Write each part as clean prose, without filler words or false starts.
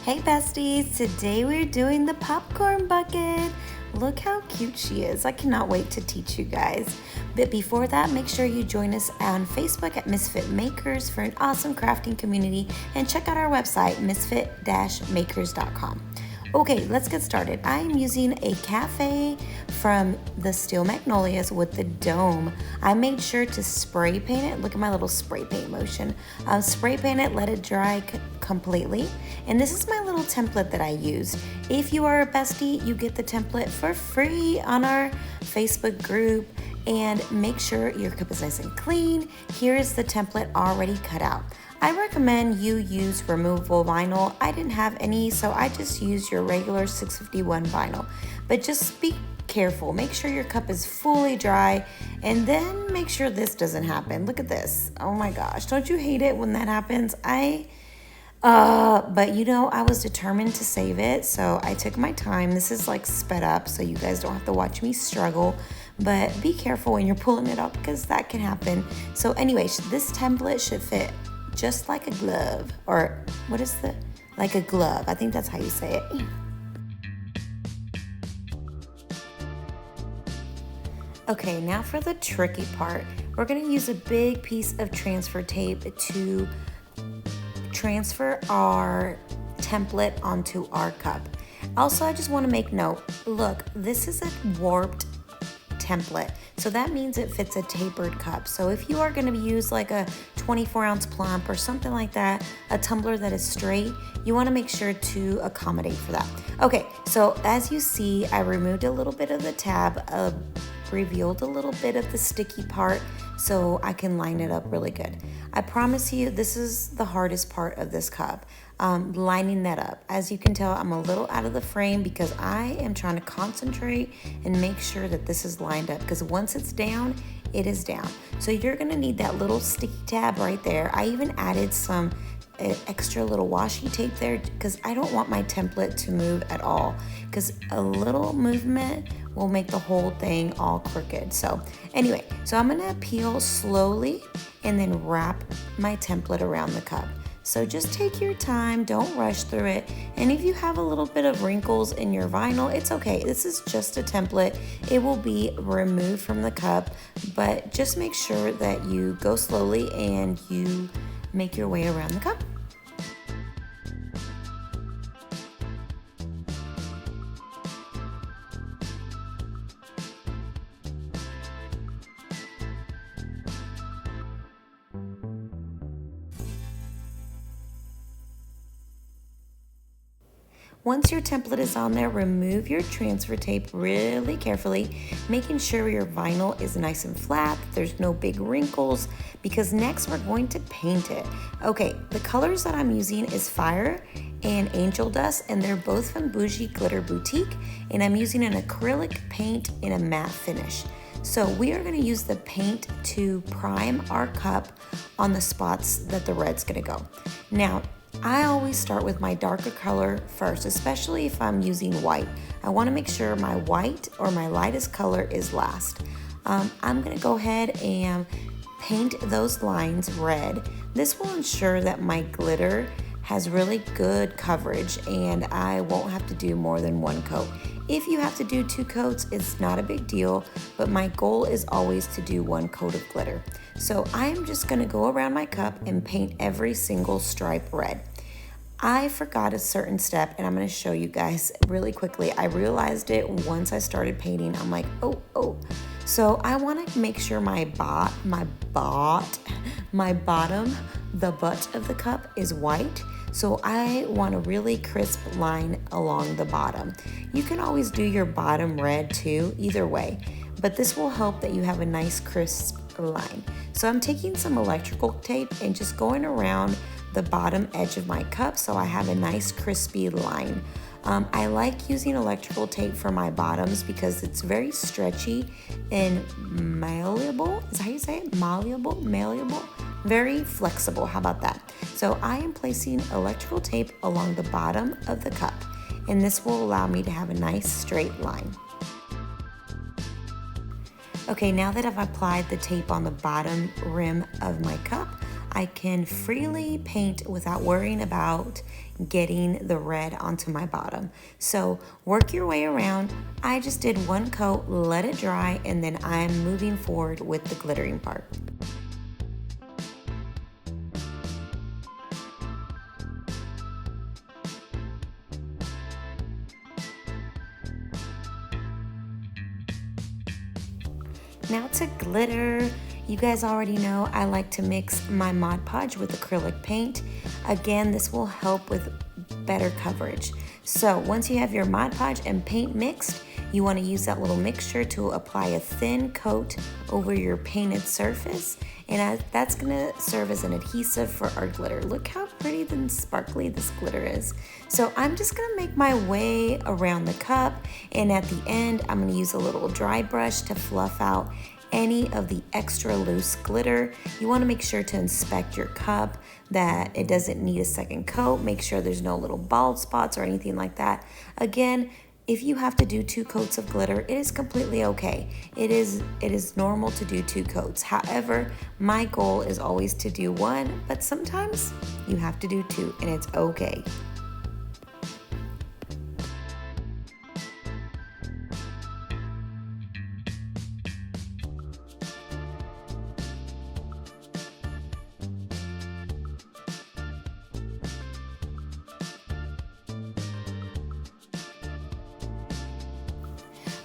Hey besties, today we're doing the popcorn bucket. Look how cute she is. I cannot wait to teach you guys. But before that, make sure you join us on Facebook at Misfit Makers for an awesome crafting community and check out our website, misfit-makers.com. Okay, let's get started. I am using a cafe from the Steel Magnolias with the dome. I made sure to spray paint it. Look at my little spray paint motion. Spray paint it, let it dry completely. And this is my little template that I used. If you are a bestie, you get the template for free on our Facebook group. And make sure your cup is nice and clean. Here is the template already cut out. I recommend you use removable vinyl. I didn't have any, so I just used your regular 651 vinyl. But just be careful. Make sure your cup is fully dry, and then make sure this doesn't happen. Look at this. Oh my gosh. Don't you hate it when that happens? But you know, I was determined to save it, so I took my time. This is like sped up, so you guys don't have to watch me struggle. But be careful when you're pulling it up because that can happen. So anyway, this template should fit just like a glove, or what is like a glove. I think that's how you say it. Okay, now for the tricky part. We're gonna use a big piece of transfer tape to transfer our template onto our cup. Also, I just wanna make note, look, this is a warped template, so that means it fits a tapered cup. So if you are going to use like a 24-ounce plump or something like that, a tumbler that is straight, you want to make sure to accommodate for that. Okay, so as you see, I removed a little bit of the tab, revealed a little bit of the sticky part so I can line it up really good. I promise you, this is the hardest part of this cup, lining that up. As you can tell, I'm a little out of the frame because I am trying to concentrate and make sure that this is lined up, because once it's down, it is down. So you're gonna need that little sticky tab right there. I even added some extra little washi tape there because I don't want my template to move at all, because a little movement will make the whole thing all crooked. So anyway, so I'm gonna peel slowly and then wrap my template around the cup. So just take your time, don't rush through it. And if you have a little bit of wrinkles in your vinyl, it's okay. This is just a template. It will be removed from the cup, but just make sure that you go slowly and you make your way around the cup. Once your template is on there, remove your transfer tape really carefully, making sure your vinyl is nice and flat, there's no big wrinkles, because next we're going to paint it. Okay, the colors that I'm using is Fire and Angel Dust, and they're both from Bougie Glitter Boutique, and I'm using an acrylic paint in a matte finish. So we are gonna use the paint to prime our cup on the spots that the red's gonna go. Now, I always start with my darker color first, especially if I'm using white. I want to make sure my white or my lightest color is last. I'm going to go ahead and paint those lines red. This will ensure that my glitter has really good coverage and I won't have to do more than one coat. If you have to do 2 coats, it's not a big deal, but my goal is always to do 1 coat of glitter. So I'm just gonna go around my cup and paint every single stripe red. I forgot a certain step and I'm gonna show you guys really quickly. I realized it once I started painting. I'm like, oh. So I wanna make sure my bottom, the butt of the cup is white. So I want a really crisp line along the bottom. You can always do your bottom red too, either way, but this will help that you have a nice crisp line. So I'm taking some electrical tape and just going around the bottom edge of my cup so I have a nice crispy line. I like using electrical tape for my bottoms because it's very stretchy and malleable. Is that how you say it? Malleable? Very flexible. How about that? So I am placing electrical tape along the bottom of the cup, and this will allow me to have a nice straight line. Okay, now that I've applied the tape on the bottom rim of my cup, I can freely paint without worrying about getting the red onto my bottom. So work your way around. I just did one coat, let it dry, and then I'm moving forward with the glittering part. Now to glitter. You guys already know I like to mix my Mod Podge with acrylic paint. Again, this will help with better coverage. So once you have your Mod Podge and paint mixed, you want to use that little mixture to apply a thin coat over your painted surface, and that's going to serve as an adhesive for our glitter. Look how pretty and sparkly this glitter is. So I'm just going to make my way around the cup, and at the end I'm going to use a little dry brush to fluff out any of the extra loose glitter. You want to make sure to inspect your cup that it doesn't need a second coat. Make sure there's no little bald spots or anything like that. Again, if you have to do 2 coats of glitter, it is completely okay. It is normal to do 2 coats. However, my goal is always to do 1, but sometimes you have to do 2 and it's okay.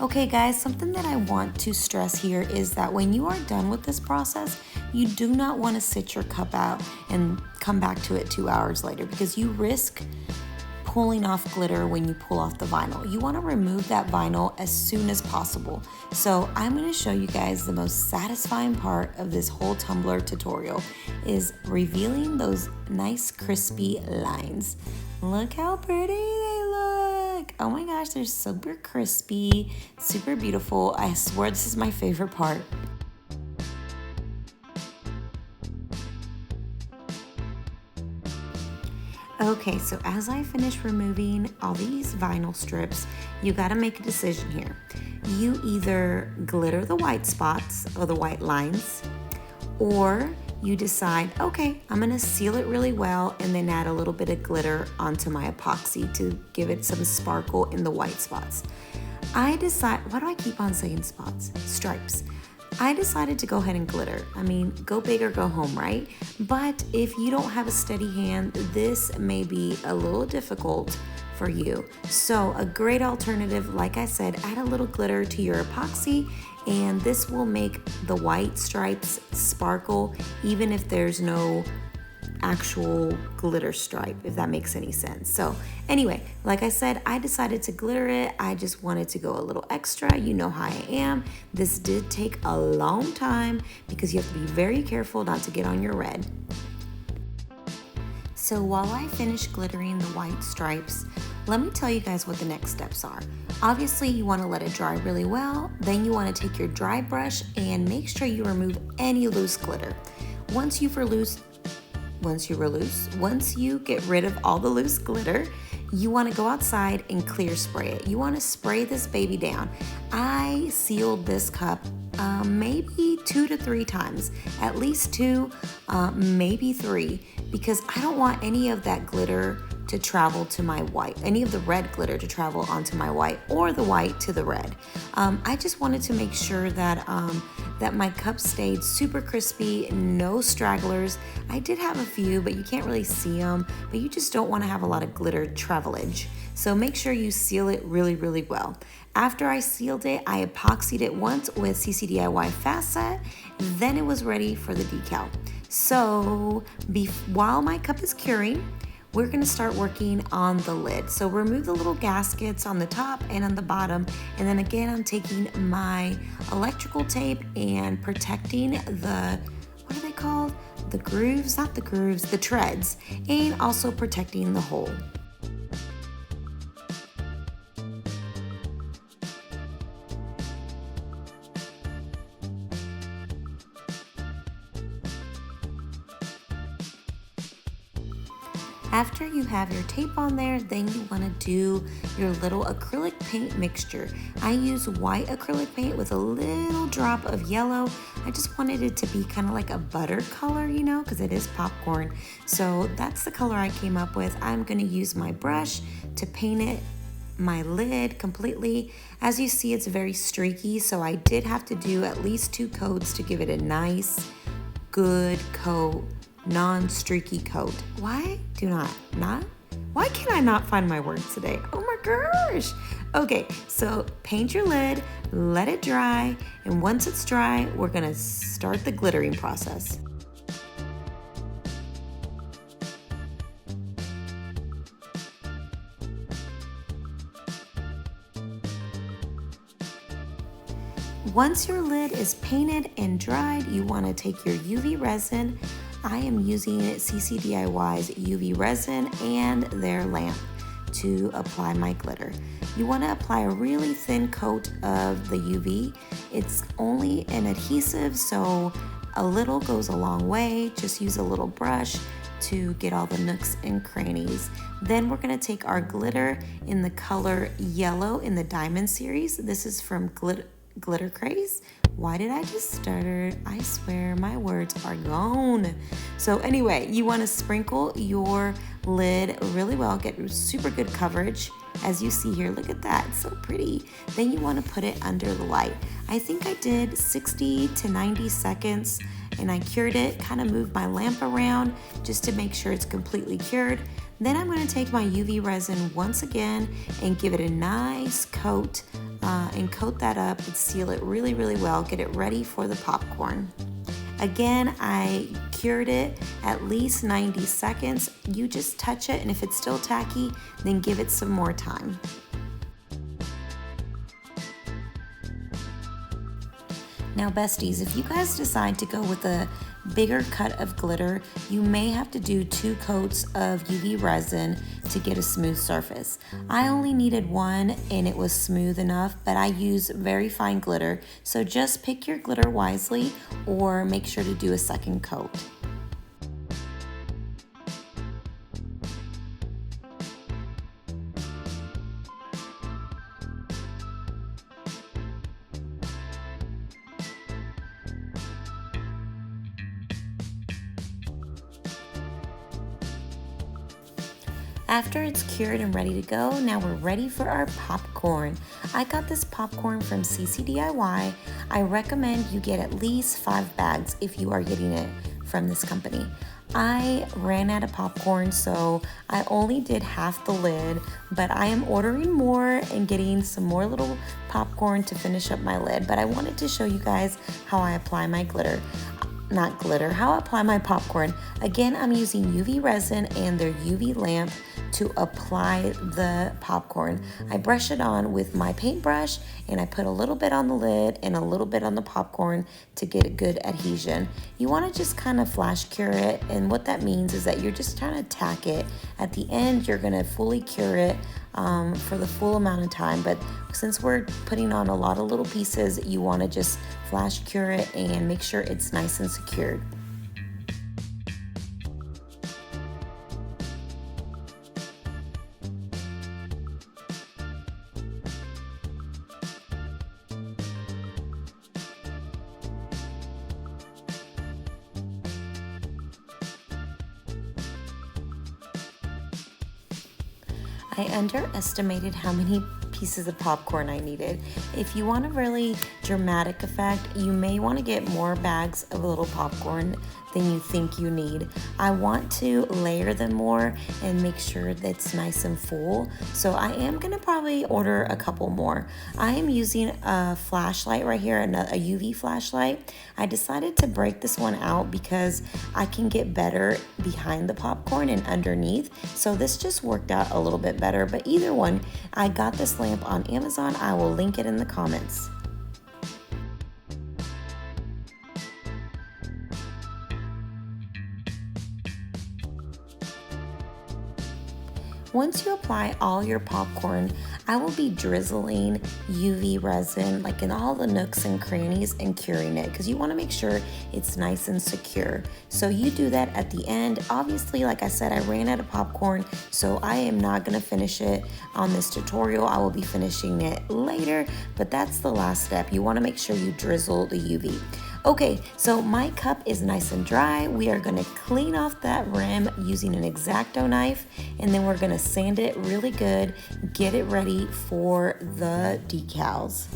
Okay guys, something that I want to stress here is that when you are done with this process, you do not want to sit your cup out and come back to it 2 hours later, because you risk pulling off glitter when you pull off the vinyl. You want to remove that vinyl as soon as possible. So I'm going to show you guys the most satisfying part of this whole tumbler tutorial is revealing those nice crispy lines. Look how pretty they look. Oh my gosh, they're super crispy, super beautiful. I swear this is my favorite part. Okay, so as I finish removing all these vinyl strips, you gotta make a decision here. You either glitter the white spots or the white lines, or you decide, okay, I'm gonna seal it really well and then add a little bit of glitter onto my epoxy to give it some sparkle in the white spots. Why do I keep on saying spots? Stripes. I decided to go ahead and glitter. I mean, go big or go home, right? But if you don't have a steady hand, this may be a little difficult for you. So a great alternative, like I said, add a little glitter to your epoxy, and this will make the white stripes sparkle even if there's no actual glitter stripe, if that makes any sense. So anyway, like I said, I decided to glitter it. I just wanted to go a little extra. You know how I am. This did take a long time because you have to be very careful not to get on your red. So while I finish glittering the white stripes, let me tell you guys what the next steps are. Obviously, you want to let it dry really well. Then you want to take your dry brush and make sure you remove any loose glitter. Once you get rid of all the loose glitter, you want to go outside and clear spray it. You want to spray this baby down. I sealed this cup maybe 2 to 3 times, at least 2, maybe 3, because I don't want any of that glitter to travel to my white, any of the red glitter to travel onto my white or the white to the red. I just wanted to make sure that that my cup stayed super crispy, no stragglers. I did have a few, but you can't really see them, but you just don't want to have a lot of glitter travelage. So make sure you seal it really, really well. After I sealed it, I epoxied it once with CCDIY Fast Set, then it was ready for the decal. So while my cup is curing, we're going to start working on the lid. So remove the little gaskets on the top and on the bottom. And then again, I'm taking my electrical tape and protecting the, what are they called? The grooves, not the grooves, the treads, and also protecting the hole. After you have your tape on there, then you want to do your little acrylic paint mixture. I use white acrylic paint with a little drop of yellow. I just wanted it to be kind of like a butter color, you know, because it is popcorn. So that's the color I came up with. I'm going to use my brush to paint it, my lid completely. As you see, it's very streaky, so I did have to do at least 2 coats to give it a nice, good coat, non-streaky coat. Why can I not find my words today? Oh my gosh. Okay, so paint your lid, let it dry, and once it's dry, we're gonna start the glittering process. Once your lid is painted and dried, you want to take your UV resin. I am using CCDIY's UV resin and their lamp to apply my glitter. You want to apply a really thin coat of the UV. It's only an adhesive, so a little goes a long way. Just use a little brush to get all the nooks and crannies. Then we're going to take our glitter in the color yellow in the Diamond series. This is from Glitter Craze. Why did I just stutter? I swear my words are gone. So anyway, you want to sprinkle your lid really well, get super good coverage. As you see here, look at that, it's so pretty. Then you want to put it under the light. I think I did 60 to 90 seconds and I cured it, kind of moved my lamp around just to make sure it's completely cured. Then I'm going to take my UV resin once again and give it a nice coat and coat that up and seal it really, really well. Get it ready for the popcorn. Again, I cured it at least 90 seconds. You just touch it, and if it's still tacky, then give it some more time. Now besties, if you guys decide to go with a bigger cut of glitter, you may have to do 2 coats of UV resin to get a smooth surface. I only needed 1 and it was smooth enough, but I use very fine glitter, so just pick your glitter wisely or make sure to do a second coat. After it's cured and ready to go, now we're ready for our popcorn. I got this popcorn from CCDIY. I recommend you get at least 5 bags if you are getting it from this company. I ran out of popcorn, so I only did half the lid, but I am ordering more and getting some more little popcorn to finish up my lid. But I wanted to show you guys how I apply my how I apply my popcorn. Again, I'm using UV resin and their UV lamp to apply the popcorn. I brush it on with my paintbrush and I put a little bit on the lid and a little bit on the popcorn to get a good adhesion. You want to just kind of flash cure it, and what that means is that you're just trying to tack it. At the end, you're going to fully cure it for the full amount of time, but since we're putting on a lot of little pieces, you want to just flash cure it and make sure it's nice and secured. I underestimated how many pieces of popcorn I needed. If you want a really dramatic effect, you may want to get more bags of little popcorn than you think you need. I want to layer them more and make sure that it's nice and full, so I am gonna probably order a couple more. I am using a flashlight right here, a UV flashlight. I decided to break this one out because I can get better behind the popcorn and underneath, so this just worked out a little bit better. But either one, I got this lamp on Amazon. I will link it in the comments. once you apply all your popcorn, I will be drizzling UV resin like in all the nooks and crannies and curing it because you want to make sure it's nice and secure. So you do that at the end. Obviously, like I said, I ran out of popcorn, so I am not going to finish it on this tutorial. I will be finishing it later, but that's the last step. You want to make sure you drizzle the UV. Okay, so my cup is nice and dry. We are gonna clean off that rim using an X-Acto knife, and then we're gonna sand it really good, get it ready for the decals.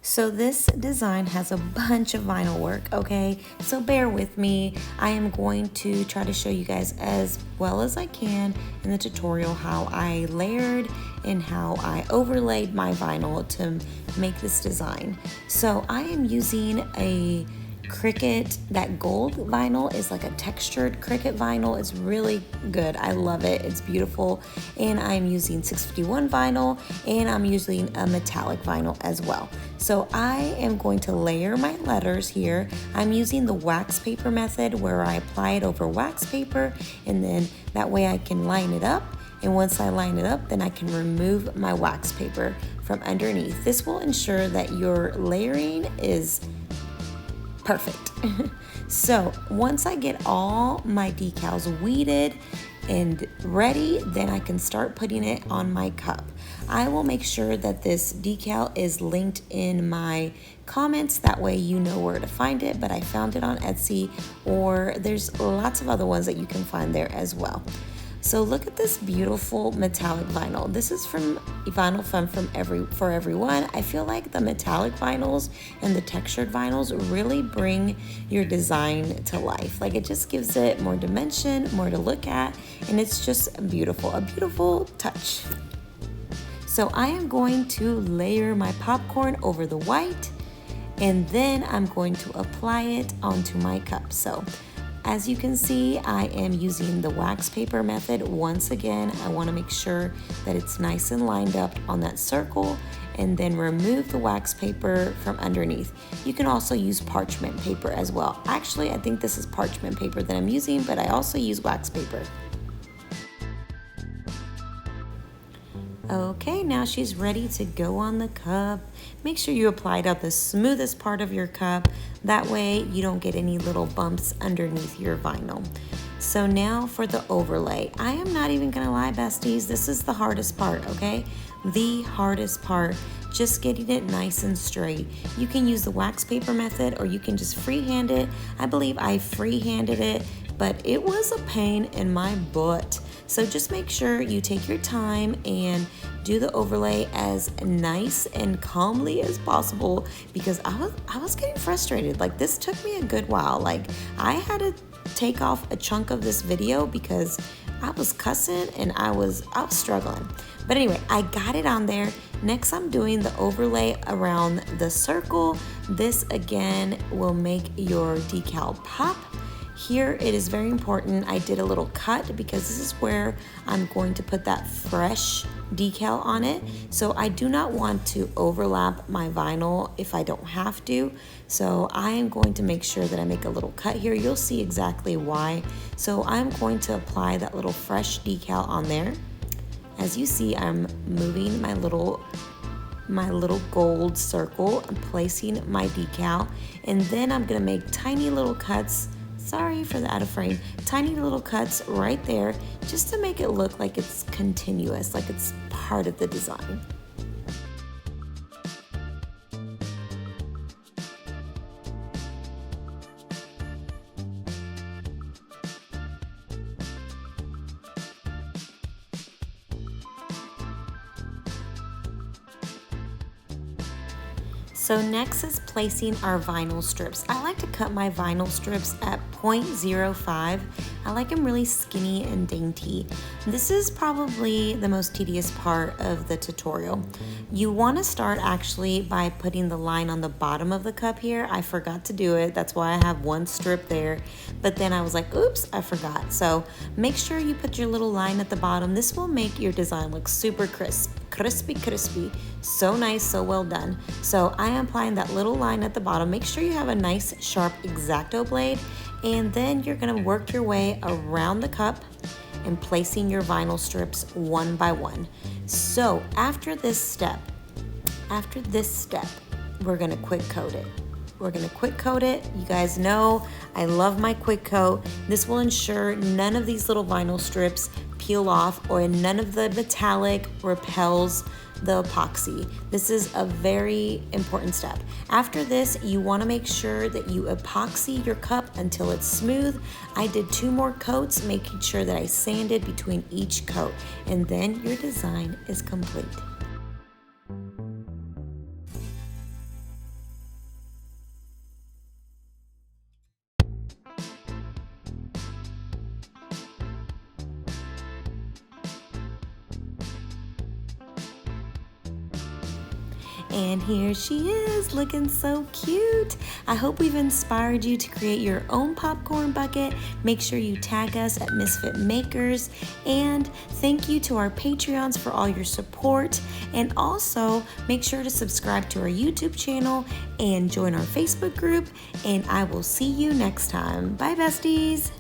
So this design has a bunch of vinyl work, okay? So bear with me. I am going to try to show you guys as well as I can in the tutorial how I layered and how I overlaid my vinyl to make this design. So I am using a Cricut. That gold vinyl is like a textured Cricut vinyl. It's really good. I love it. It's beautiful. And I'm using 651 vinyl, and I'm using a metallic vinyl as well. So I am going to layer my letters here. I'm using the wax paper method where I apply it over wax paper, and then that way I can line it up. And once I line it up, then I can remove my wax paper from underneath. This will ensure that your layering is perfect. So once I get all my decals weeded and ready, then I can start putting it on my cup. I will make sure that this decal is linked in my comments, that way you know where to find it, but I found it on Etsy, or there's lots of other ones that you can find there as well. So look at this beautiful metallic vinyl. This is from Vinyl Fun for Everyone. I feel like the metallic vinyls and the textured vinyls really bring your design to life. Like it just gives it more dimension, more to look at, and it's just a beautiful touch. So I am going to layer my popcorn over the white, and then I'm going to apply it onto my cup. So as you can see, I am using the wax paper method. Once again, I want to make sure that it's nice and lined up on that circle, and then remove the wax paper from underneath. You can also use parchment paper as well. Actually, I think this is parchment paper that I'm using, but I also use wax paper. Okay, now she's ready to go on the cup. Make sure you apply it at the smoothest part of your cup. That way you don't get any little bumps underneath your vinyl. So now for the overlay. I am not even gonna lie, besties, this is the hardest part, okay? The hardest part, just getting it nice and straight. You can use the wax paper method, or you can just freehand it. I believe I freehanded it, but it was a pain in my butt. So just make sure you take your time and do the overlay as nice and calmly as possible, because I was getting frustrated. Like this took me a good while. Like I had to take off a chunk of this video because I was cussing and I was struggling. But anyway, I got it on there. Next, I'm doing the overlay around the circle. This again will make your decal pop. Here it is very important. I did a little cut because this is where I'm going to put that fresh decal on it. So I do not want to overlap my vinyl if I don't have to. So I am going to make sure that I make a little cut here. You'll see exactly why. So I'm going to apply that little fresh decal on there. As you see, I'm moving my little gold circle. I'm placing my decal, and then I'm gonna make tiny little cuts. Sorry for the out of frame. Tiny little cuts right there, just to make it look like it's continuous, like it's part of the design. So next is placing our vinyl strips. I like to cut my vinyl strips at 0.05. I like them really skinny and dainty. This is probably the most tedious part of the tutorial. You want to start actually by putting the line on the bottom of the cup here. I forgot to do it. That's why I have one strip there. But then I was like, oops, I forgot. So make sure you put your little line at the bottom. This will make your design look super crisp. Crispy, so nice, so well done. So I am applying that little line at the bottom. Make sure you have a nice sharp X-Acto blade, And then you're gonna work your way around the cup and placing your vinyl strips one by one. So after this step, we're gonna quick coat it. We're gonna quick coat it. You guys know I love my quick coat. This will ensure none of these little vinyl strips peel off or none of the metallic repels the epoxy. This is a very important step. After this, you wanna make sure that you epoxy your cup until it's smooth. I did 2 more coats, making sure that I sanded between each coat, and then your design is complete. And here she is, looking so cute. I hope we've inspired you to create your own popcorn bucket. Make sure you tag us at Misfit Makers. And thank you to our Patreons for all your support. And also make sure to subscribe to our YouTube channel and join our Facebook group. And I will see you next time. Bye, besties.